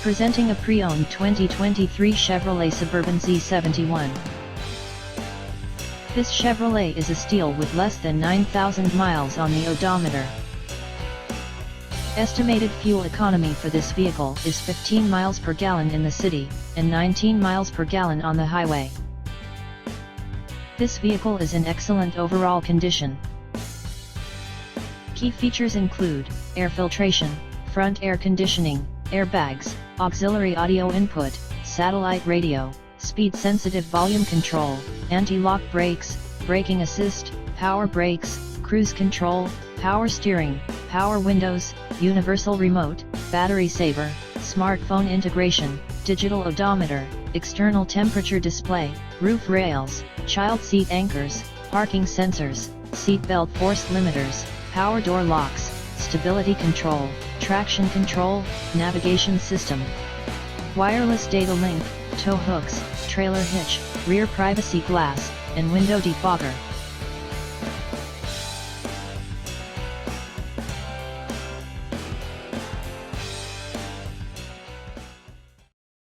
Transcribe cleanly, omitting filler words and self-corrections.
Presenting a pre-owned 2023 Chevrolet Suburban Z71. This Chevrolet is a steal with less than 9,000 miles on the odometer. Estimated fuel economy for this vehicle is 15 miles per gallon in the city, and 19 miles per gallon on the highway. This vehicle is in excellent overall condition. Key features include air filtration, front air conditioning, airbags, auxiliary audio input, satellite radio, speed-sensitive volume control, anti-lock brakes, braking assist, power brakes, cruise control, power steering, power windows, universal remote, battery saver, smartphone integration, digital odometer, external temperature display, roof rails, child seat anchors, parking sensors, seat belt force limiters, power door locks, stability control, traction control, navigation system, wireless data link, tow hooks, trailer hitch, rear privacy glass, and window defogger.